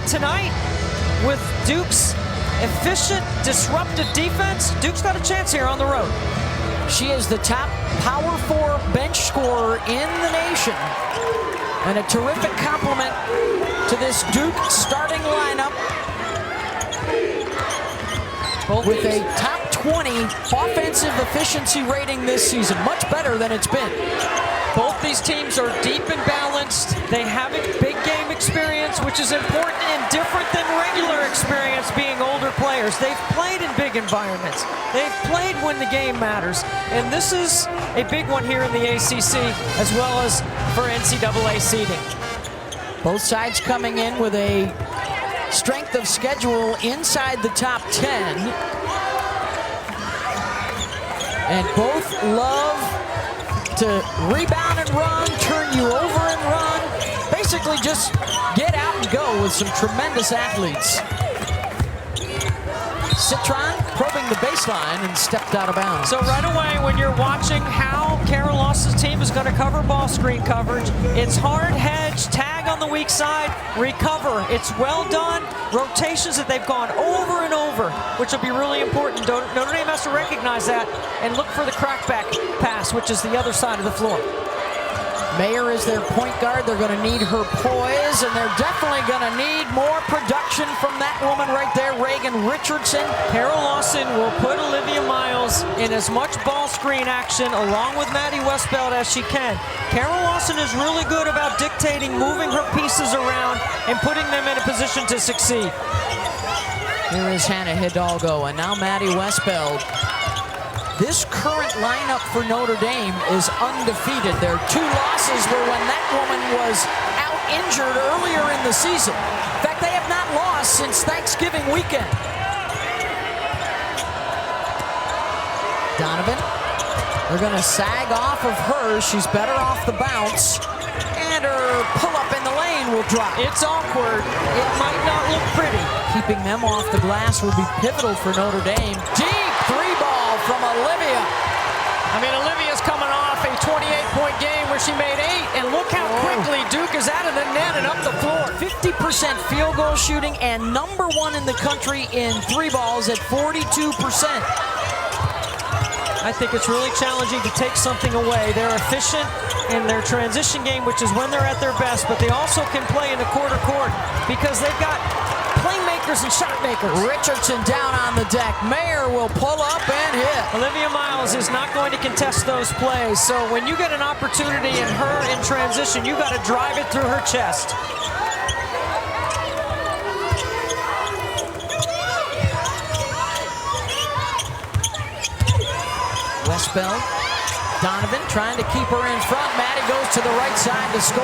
tonight with Duke's efficient, disruptive defense, Duke's got a chance here on the road. She is the top Power 4 bench scorer in the nation. And a terrific compliment to this Duke starting lineup with a top 20 offensive efficiency rating this season. Much better than it's been. Both these teams are deep and balanced. They have a big game experience, which is important and different than regular experience being older players. They've played in big environments. They've played when the game matters. And this is a big one here in the ACC, as well as for NCAA seeding. Both sides coming in with a strength of schedule inside the top 10. And both love to rebound and run, turn you over and run. Basically just get out and go with some tremendous athletes. Citron probing the baseline and stepped out of bounds. So right away when you're watching how Kara Lawson's team is going to cover ball screen coverage, it's hard hedge, tag on the weak side, recover. It's well done. Rotations that they've gone over and over, which will be really important. Notre Dame has to recognize that and look for the crackback pass, which is the other side of the floor. Mayer is their point guard. They're going to need her poise, and they're definitely going to need more production from that woman right there, Reagan Richardson. Kara Lawson will put Olivia Miles in as much ball screen action along with Maddy Westbeld as she can. Kara Lawson is really good about dictating, moving her pieces around, and putting them in a position to succeed. Here is Hannah Hidalgo, and now Maddy Westbeld. This current lineup for Notre Dame is undefeated. Their two losses were when that woman was out injured earlier in the season. In fact, they have not lost since Thanksgiving weekend. Donovan, they're going to sag off of her. She's better off the bounce. And her pull-up in the lane will drop. It's awkward. It might not look pretty. Keeping them off the glass will be pivotal for Notre Dame. Deep three ball from Olivia. I mean, Olivia's coming off a 28-point game where she made 8, and look how quickly Duke is out of the net and up the floor. 50% field goal shooting and #1 in the country in three balls at 42%. I think it's really challenging to take something away. They're efficient in their transition game, which is when they're at their best, but they also can play in the quarter court because they've got playmakers and shot makers. Richardson down on the deck. Mayer will pull up and hit. Olivia Miles is not going to contest those plays, so when you get an opportunity in her in transition, you got to drive it through her chest. Westbeld, Donovan trying to keep her in front. Maddy goes to the right side to score.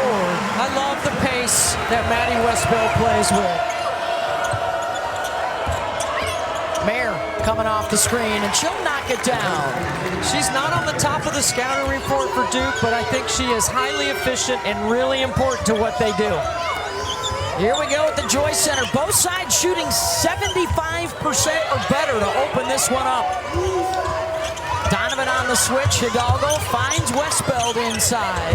I love the pace that Maddy Westbeld plays with. Mayer coming off the screen, and she'll knock it down. She's not on the top of the scouting report for Duke, but I think she is highly efficient and really important to what they do. Here we go at the Joyce Center. Both sides shooting 75% or better to open this one up. Donovan on the switch. Hidalgo finds Westbeld inside.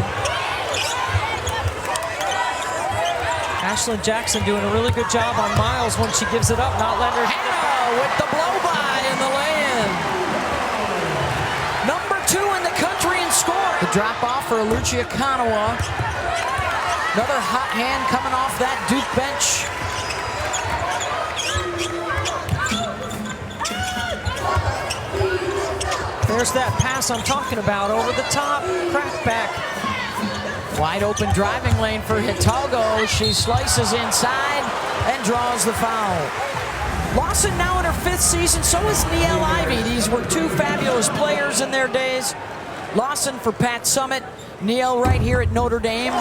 Ashlyn Jackson doing a really good job on Miles when she gives it up, not letting her hit it. With the blow-by in the lay-in. #2 in the country in scoring. The drop-off for Liatu King. Another hot hand coming off that Duke bench. There's that pass I'm talking about, over the top, crackback. Wide open driving lane for Hidalgo. She slices inside and draws the foul. Lawson now in her 5th season, so is Niele Ivey. These were two fabulous players in their days. Lawson for Pat Summitt, Niele right here at Notre Dame,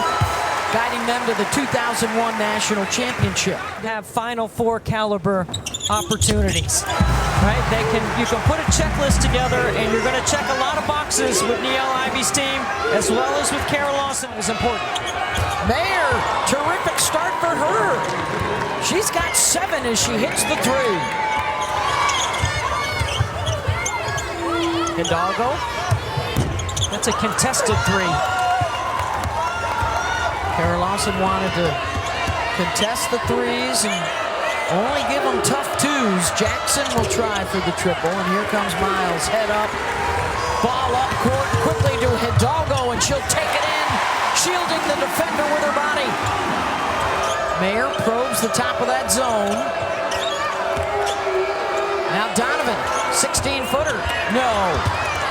guiding them to the 2001 National Championship. Have Final Four caliber opportunities, right? You can put a checklist together, and you're going to check a lot of boxes with Niele Ivey's team, as well as with Kara Lawson is important. Mayer, terrific start for her. She's got 7 as she hits the 3. Hidalgo. That's a contested 3. Kara Lawson wanted to contest the threes and only give them tough twos. Jackson will try for the triple, and here comes Miles. Head up, ball up court quickly to Hidalgo, and she'll take it in, shielding the defender with her body. Mayer probes the top of that zone. Now Donovan, 16-footer, no.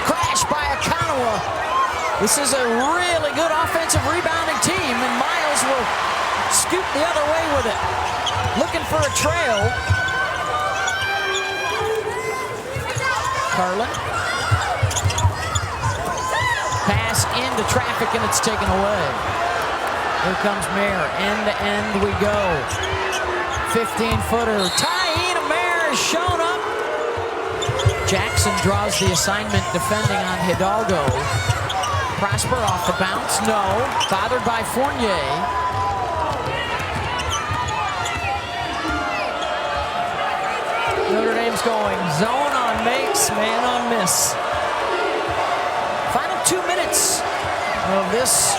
Crash by Akanawa. This is a really good offensive rebounding team, and Miles will scoot the other way with it. Looking for a trail. Carlin. Pass into traffic, and it's taken away. Here comes Mayer. End to end we go. 15-footer. Taina Mayer has shown up. Jackson draws the assignment defending on Hidalgo. Prosper off the bounce. No. Bothered by Fournier. Notre Dame's going zone on makes, man on miss. Final 2 minutes of this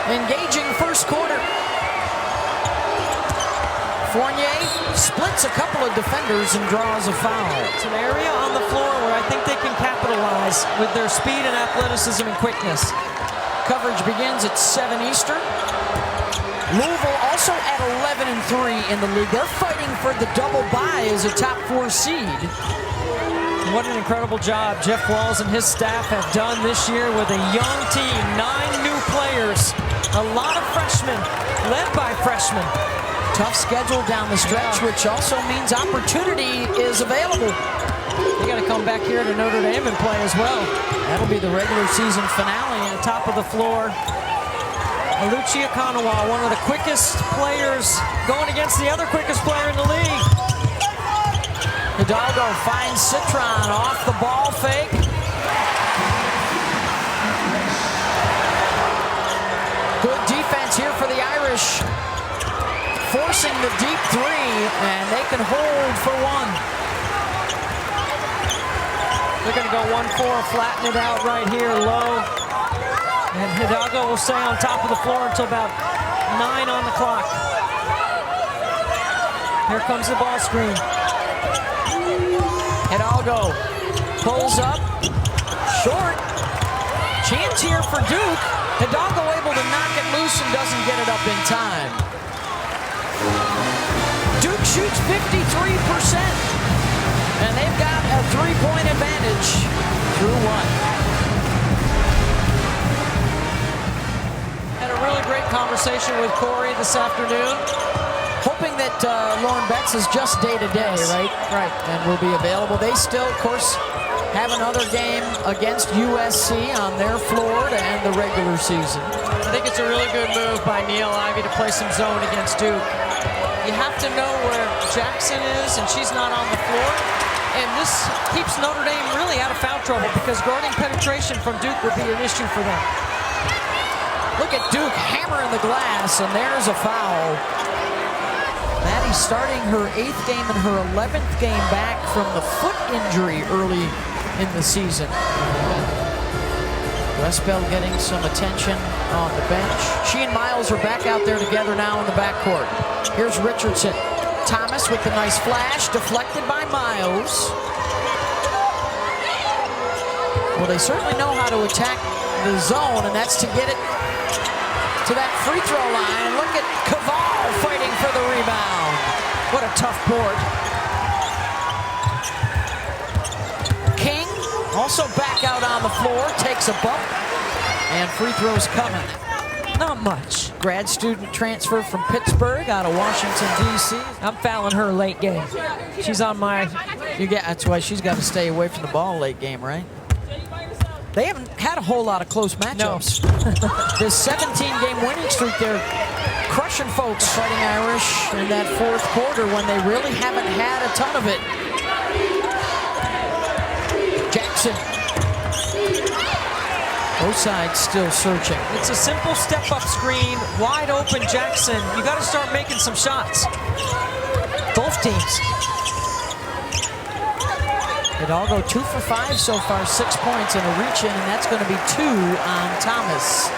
engaging first quarter. Fournier splits a couple of defenders and draws a foul. It's an area on the floor where I think they can capitalize with their speed and athleticism and quickness. Coverage begins at 7 Eastern. Louisville also at 11-3 in the league. They're fighting for the double bye as a top 4 seed. What an incredible job Jeff Walz and his staff have done this year with a young team. 9 new players, a lot of freshmen, led by freshmen. Tough schedule down the stretch, which also means opportunity is available. They got to come back here to Notre Dame and play as well. That'll be the regular season finale. On the top of the floor, Liatu King, one of the quickest players going against the other quickest player in the league. Hidalgo finds Citron off the ball fake. Good defense here for the Irish. Forcing the deep three, and they can hold for one. They're going to go 1-4, flatten it out right here, low. And Hidalgo will stay on top of the floor until about 9 on the clock. Here comes the ball screen. Hidalgo pulls up, short. Chance here for Duke. Hidalgo able to knock it loose and doesn't get it up in time. Duke shoots 53%, and they've got a 3-point advantage through one. Had a really great conversation with Corey this afternoon. Hoping that Lauren Betts is just day-to-day, right? Right. And will be available. They still, of course, have another game against USC on their floor to end the regular season. I think it's a really good move by Niele Ivey to play some zone against Duke. You have to know where Jackson is, and she's not on the floor. And this keeps Notre Dame really out of foul trouble because guarding penetration from Duke would be an issue for them. Look at Duke hammering the glass, and there's a foul. Maddy starting her 8th game and her 11th game back from the foot injury early in the season. Westbeld getting some attention on the bench. She and Miles are back out there together now in the backcourt. Here's Richardson. Thomas with the nice flash, deflected by Miles. Well, they certainly know how to attack the zone, and that's to get it to that free throw line. And look at Koval fighting for the rebound. What a tough board. King also back out on the floor, takes a bump, and free throws coming. Not much. Grad student transfer from Pittsburgh out of Washington, D.C. I'm fouling her late game. She's on my... That's why she's got to stay away from the ball late game, right? They haven't had a whole lot of close matchups. No. This 17-game winning streak, they're crushing folks. Fighting Irish in that fourth quarter when they really haven't had a ton of it. Jackson. Both sides still searching. It's a simple step-up screen, wide open Jackson. You got to start making some shots. Both teams. Hidalgo 2 for 5 so far, 6 points and a reach in, and that's going to be 2 on Thomas.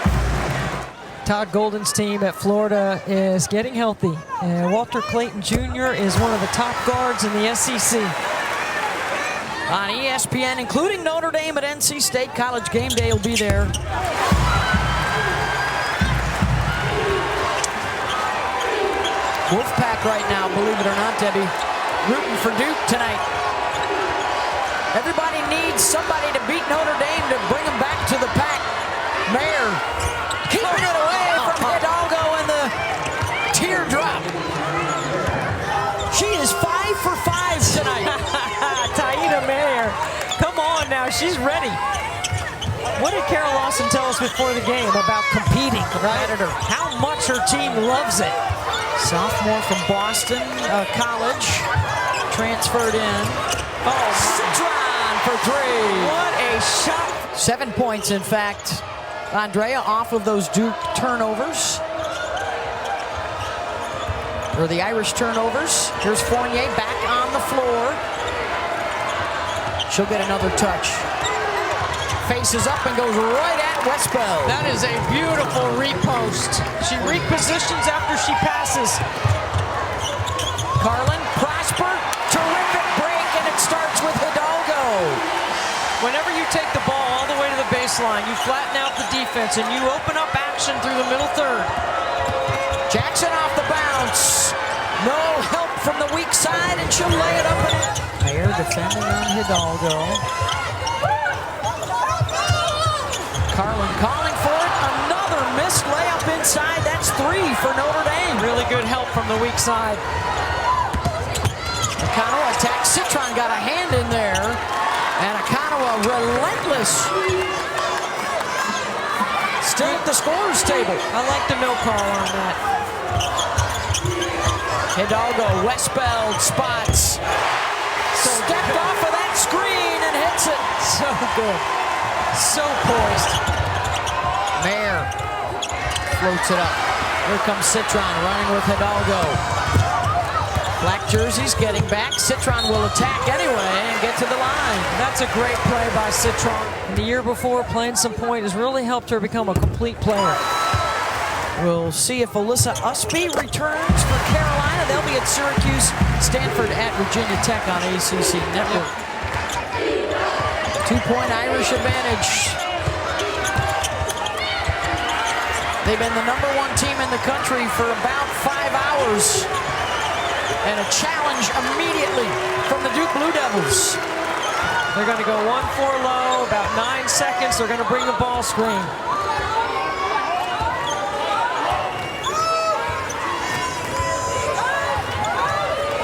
Todd Golden's team at Florida is getting healthy. And Walter Clayton Jr. is one of the top guards in the SEC. On ESPN, including Notre Dame at NC State, College Game Day will be there. Wolfpack right now, believe it or not, Debbie, rooting for Duke tonight. Everybody needs somebody to beat Notre Dame to bring them back to the pack. Mayer keeping it away from Hidalgo and the teardrop. She is 5 for 5 tonight. Taida Mayer, come on now, she's ready. What did Carol Lawson tell us before the game about competing, competitor? How much her team loves it. Sophomore from Boston College, transferred in. Oh, Citron for 3. what a shot. 7 points, in fact. Andrea off of those Duke turnovers. Or the Irish turnovers. Here's Fournier back on the floor. She'll get another touch. Faces up and goes right at Westbeld. That is a beautiful repost. She repositions after she passes. Carlin, Prosper, terrific break, and it starts with Hidalgo. Whenever you take the ball all the way to the baseline, you flatten out the defense and you open up action through the middle third. Jackson off the bounce. No help from the weak side, and she'll lay it up and in. Mayer defending on Hidalgo. Carlin calling for it. Another missed layup inside. That's 3 for Notre Dame. Really good help from the weak side. Akanoa attacks. Citron got a hand in there. And Akanoa relentless. Still at the scorer's table. I like the no call on that. Hidalgo, Westbeld spots. Stepped off of that screen and hits it. So good. So poised. Mayer floats it up. Here comes Citron running with Hidalgo. Black jerseys getting back. Citron will attack anyway and get to the line. That's a great play by Citron. And the year before, playing some point has really helped her become a complete player. We'll see if Alyssa Usby returns for Carolina. They'll be at Syracuse, Stanford at Virginia Tech on ACC Network. 2-point Irish advantage. They've been the #1 team in the country for about 5 hours. And a challenge immediately from the Duke Blue Devils. They're going to go 1-4 low, about 9 seconds. They're going to bring the ball screen.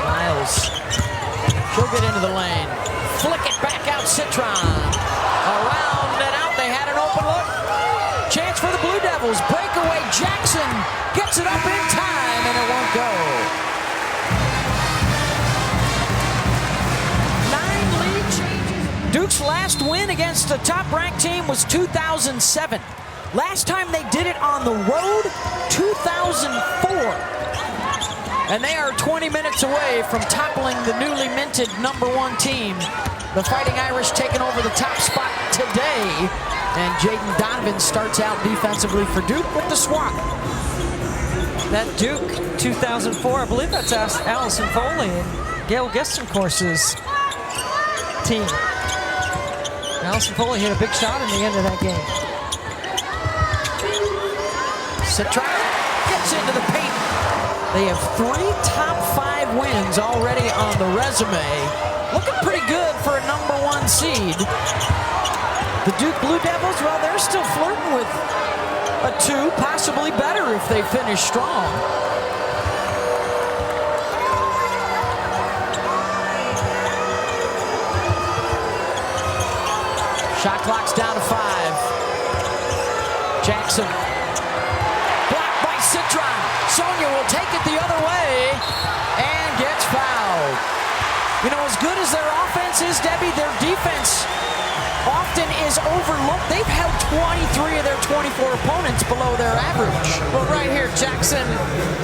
Miles. She'll get into the lane. Flick it back out, Citron. Around and out, they had an open look. Chance for the Blue Devils. Breakaway, Jackson gets it up in time, and it won't go. 9 lead changes. Duke's last win against a top-ranked team was 2007. Last time they did it on the road, 2004. And they are 20 minutes away from toppling the newly minted #1 team. The Fighting Irish taking over the top spot today. And Jaden Donovan starts out defensively for Duke with the swap. That Duke 2004, I believe that's Allison Foley and Gail Gessencourse's team. Allison Foley hit a big shot in the end of that game. Citron gets into the paint. They have 3 top 5 wins already on the resume. Looking pretty good for a #1 seed. The Duke Blue Devils, well, they're still flirting with a 2, possibly better if they finish strong. Shot clock's down to 5. Jackson. Blocked by Citron. Sonia will take it the other way and gets fouled. You know, as good as their offense is, Debbie, their defense often is overlooked. They've held 23 of their 24 opponents below their average. Well, right here, Jackson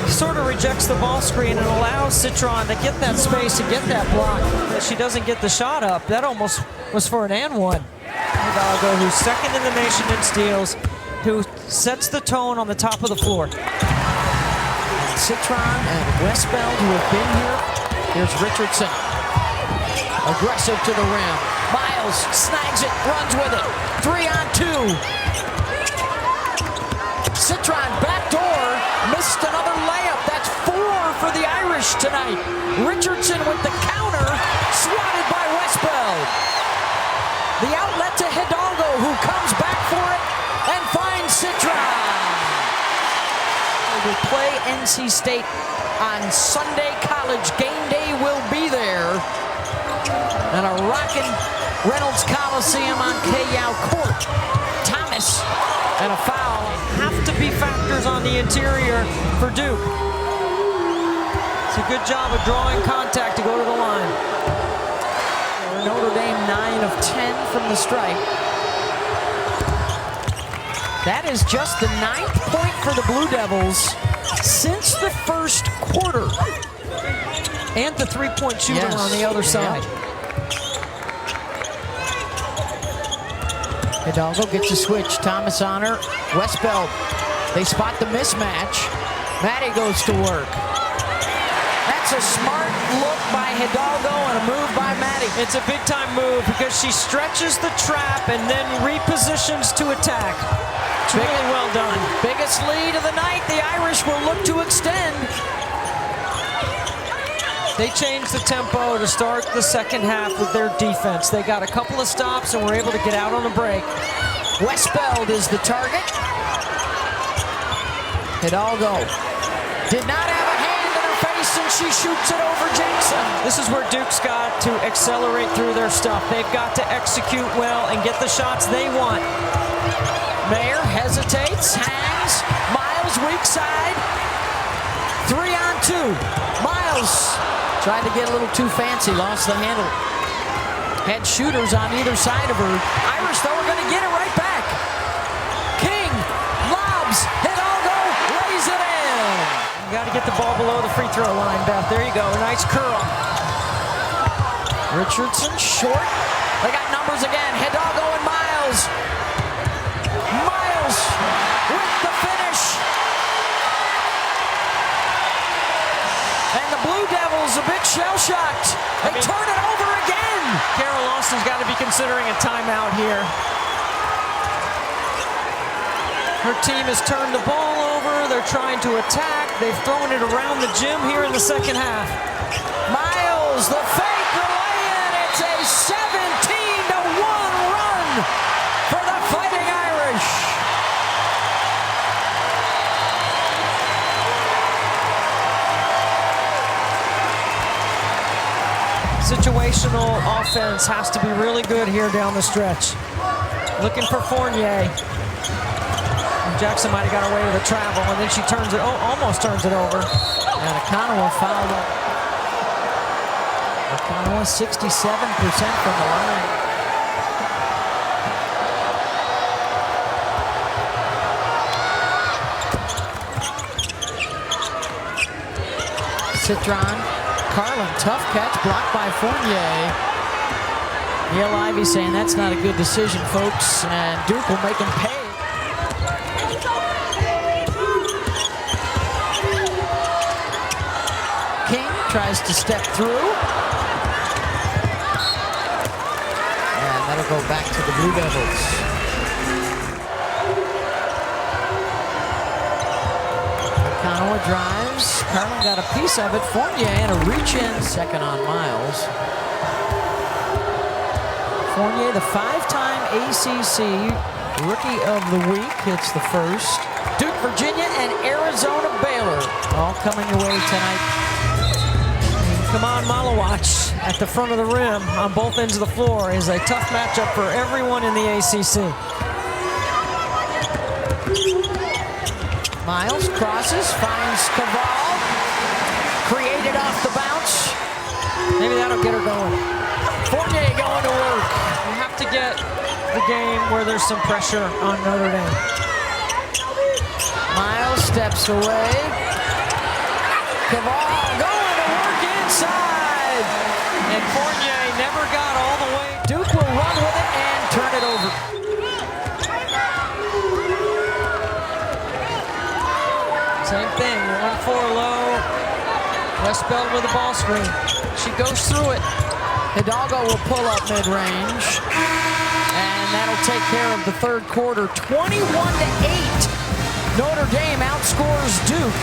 sort of rejects the ball screen and allows Citron to get that space and get that block. But she doesn't get the shot up. That almost was for an and one. Hidalgo, who's second in the nation in steals, who sets the tone on the top of the floor. Citron and Westbeld, who have been here. Here's Richardson. Aggressive to the rim. Miles snags it, runs with it. 3-on-2. Citron backdoor, missed another layup. That's 4 for the Irish tonight. Richardson with the counter, swatted by Westbeld. The outlet to Hidalgo, who comes back for it and finds Citron. They will play NC State on Sunday. College game day will be there. And a rockin' Reynolds Coliseum on Koval Court. Thomas and a foul. Have to be factors on the interior for Duke. It's a good job of drawing contact to go to the line. Notre Dame 9 of 10 from the stripe. That is just the 9th point for the Blue Devils since the first quarter. And the three-point shooter on the other side. Hidalgo gets a switch. Thomas on her. Westbeld. They spot the mismatch. Maddy goes to work. That's a smart look by Hidalgo and a move by Maddy. It's a big-time move because she stretches the trap and then repositions to attack. It's really well done. Biggest lead of the night. The Irish will look to extend. They changed the tempo to start the second half with their defense. They got a couple of stops and were able to get out on a break. Westbeld is the target. Hidalgo did not have a hand in her face, and she shoots it over Jackson. This is where Duke's got to accelerate through their stuff. They've got to execute well and get the shots they want. Mayer hesitates, hangs. Miles weak side. 3-on-2. Miles tried to get a little too fancy, lost the handle. Had shooters on either side of her. Irish, though, are going to get it right back. King lobs. Hidalgo lays it in. You got to get the ball below the free throw line, Beth. There you go. Nice curl. Richardson short. They got numbers again. Hidalgo and Miles. Miles with the finish. And the Blue Devils a bit shell-shocked. They turn it over again. Carol Austin's got to be considering a timeout here. Her team has turned the ball over. They're trying to attack. They've thrown it around the gym here in the second half. Miles, the fake, the lay-in. It's a 17-1 run for the Fighting Irish. Situational offense has to be really good here down the stretch. Looking for Fournier. Jackson might have got away with a travel, and then she turns it, almost turns it over. And Akanawa fouled up. Akanawa 67% from the line. Citron. Carlin, tough catch, blocked by Fournier. Neil Ivey saying that's not a good decision, folks, and Duke will make him pay. King tries to step through. And that'll go back to the Blue Devils. Akanawa drives. Carlin got a piece of it. Fournier and a reach-in. Second on Miles. Fournier, the 5-time ACC Rookie of the Week. Hits the first. Duke, Virginia, and Arizona, Baylor. All coming your way tonight. Come on, Malawach at the front of the rim on both ends of the floor is a tough matchup for everyone in the ACC. Miles crosses, finds Koval. Created off the bounce. Maybe that'll get her going. Fournier going to work. You have to get the game where there's some pressure on Notre Dame. Miles steps away. Koval going to work inside. And Fournier never got all the way. Duke will run with it and turn it over. Westbeld with a ball screen. She goes through it. Hidalgo will pull up mid-range. And that'll take care of the third quarter. 21-8. Notre Dame outscores Duke.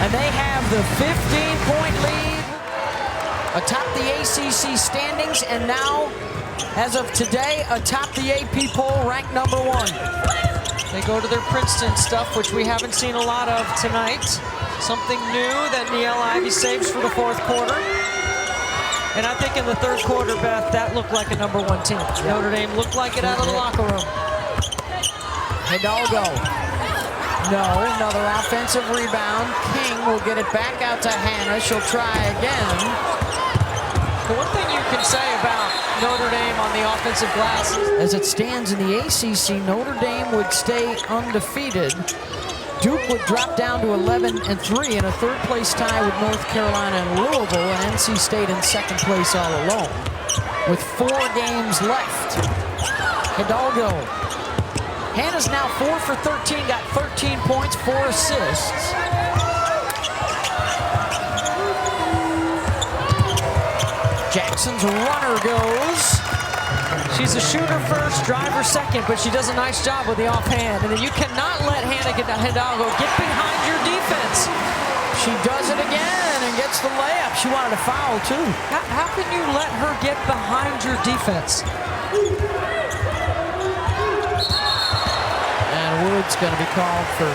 And they have the 15-point lead atop the ACC standings. And now, as of today, atop the AP poll, ranked #1. They go to their Princeton stuff, which we haven't seen a lot of tonight. Something new that Niele Ivey saves for the fourth quarter. And I think in the third quarter, Beth, that looked like a #1 team. Notre Dame looked like it out of the locker room. Hidalgo. No, another offensive rebound. King will get it back out to Hannah. She'll try again. The one thing you can say about Notre Dame on the offensive glass, as it stands in the ACC, Notre Dame would stay undefeated. Duke would drop down to 11-3 in a third-place tie with North Carolina and Louisville, and NC State in second place all alone. With 4 games left, Hidalgo. Hannah's now 4 for 13, got 13 points, 4 assists. Jackson's runner goes. She's a shooter first, driver second, but she does a nice job with the offhand. And then you cannot let Hannah Hidalgo get behind your defense. She does it again and gets the layup. She wanted a foul, too. How can you let her get behind your defense? And Wood's going to be called for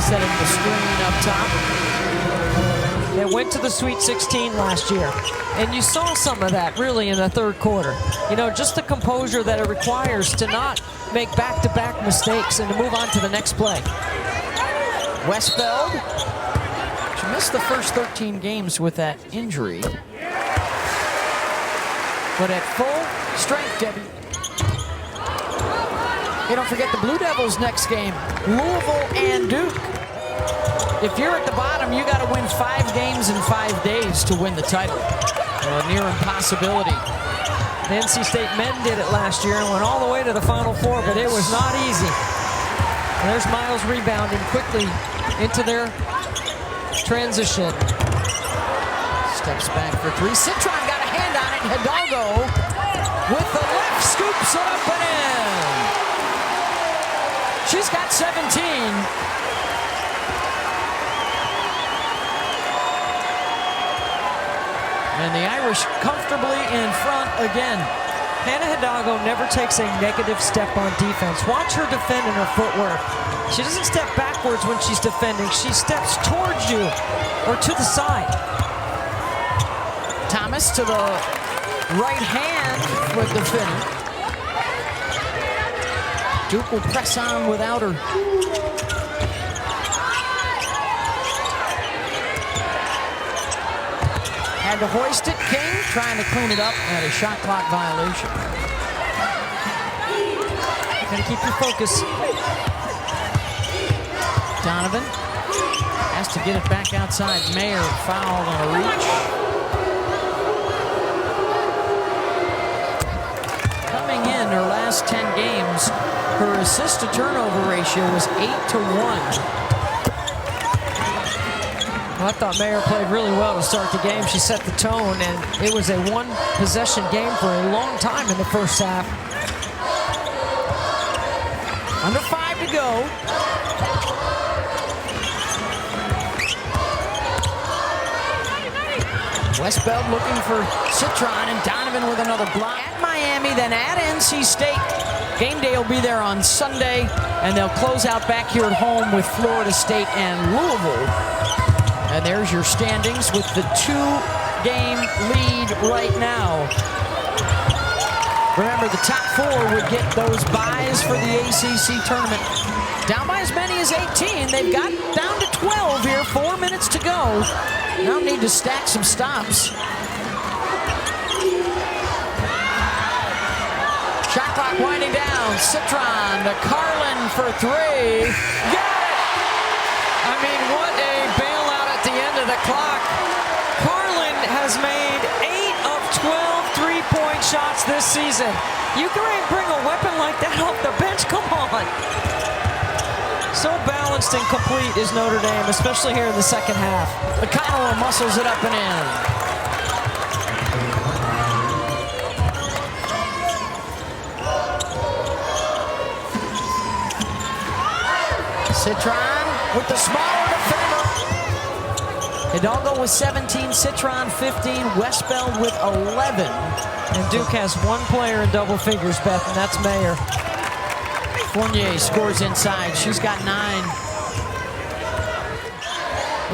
setting the screen up top. They went to the Sweet 16 last year, and you saw some of that really in the third quarter. You know, just the composure that it requires to not make back-to-back mistakes and to move on to the next play. Westbeld. She missed the first 13 games with that injury. But at full strength, Debbie. Hey, don't forget the Blue Devils next game. Louisville and Duke. If you're at the bottom, you got to win 5 games in 5 days to win the title. A near impossibility. The NC State men did it last year and went all the way to the Final Four, but it was not easy. And there's Miles rebounding quickly into their transition. Steps back for 3. Citron got a hand on it. Hidalgo with the left scoops it up and in. She's got 17. And the Irish comfortably in front again. Hannah Hidalgo never takes a negative step on defense. Watch her defend in her footwork. She doesn't step backwards when she's defending. She steps towards you or to the side. Thomas to the right hand with the finish. Duke will press on without her. Had to hoist it. King trying to clean it up at a shot clock violation. Gotta keep your focus. Donovan has to get it back outside. Mayer fouled on a reach. Coming in her last 10 games, her assist to turnover ratio was 8-1. Well, I thought Mayer played really well to start the game. She set the tone, and it was a one-possession game for a long time in the first half. Under 5 to go. Westbeld looking for Citron, and Donovan with another block. At Miami, then at NC State. Game day will be there on Sunday, and they'll close out back here at home with Florida State and Louisville. And there's your standings with the 2-game lead right now. Remember, the top 4 would get those byes for the ACC tournament. Down by as many as 18. They've got down to 12 here. 4 minutes to go. Now need to stack some stops. Shot clock winding down. Citron to Carlin for 3. Got it! I mean, what a bailout at the end of the clock. Carlin has made 8 of 12 three-point shots this season. You can bring a weapon like that off the bench, come on. So balanced and complete is Notre Dame, especially here in the second half. McConnell muscles it up and in. Citron with the smaller defender. Hidalgo with 17, Citron 15, Westbeld with 11. And Duke has one player in double figures, Beth, and that's Mayer. Fournier scores inside. She's got 9.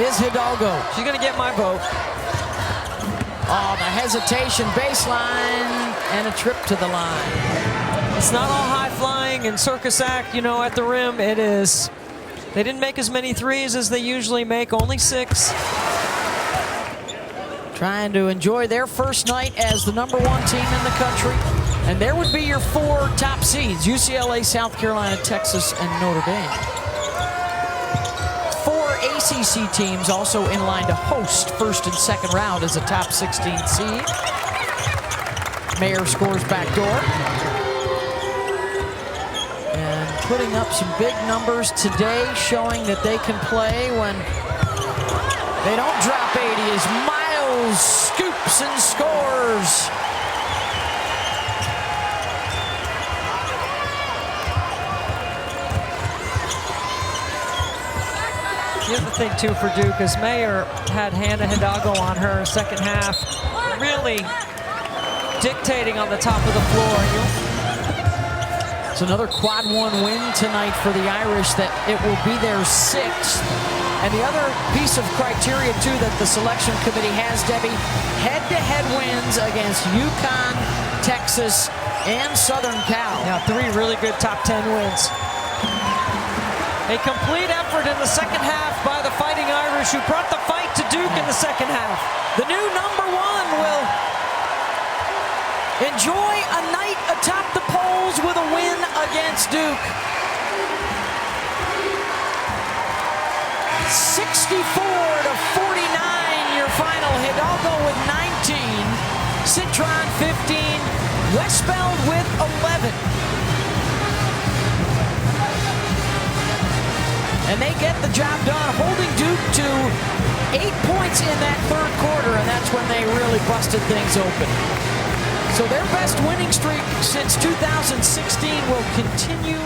Is Hidalgo. She's going to get my vote. Oh, the hesitation, baseline, and a trip to the line. It's not all high flying and circus act, you know, at the rim. It is. They didn't make as many threes as they usually make, only 6. Trying to enjoy their first night as the #1 team in the country. And there would be your 4 top seeds: UCLA, South Carolina, Texas, and Notre Dame. 4 ACC teams also in line to host first and second round as a top 16 seed. Mayer scores backdoor. And putting up some big numbers today, showing that they can play when they don't drop 80 as Miles scoops and scores. The other thing, too, for Duke is Mayer had Hannah Hidalgo on her second half, really dictating on the top of the floor. It's another quad 1 win tonight for the Irish, that it will be their 6th. And the other piece of criteria, too, that the selection committee has, Debbie, head-to-head wins against UConn, Texas, and Southern Cal. Yeah, 3 really good top 10 wins. A complete effort in the second half by the Fighting Irish, who brought the fight to Duke in the second half. The new #1 will enjoy a night atop the polls with a win against Duke. 64-49 your final. Hidalgo with 19, Citron 15, Westbeld with 11. And they get the job done, holding Duke to 8 points in that third quarter, and that's when they really busted things open. So their best winning streak since 2016 will continue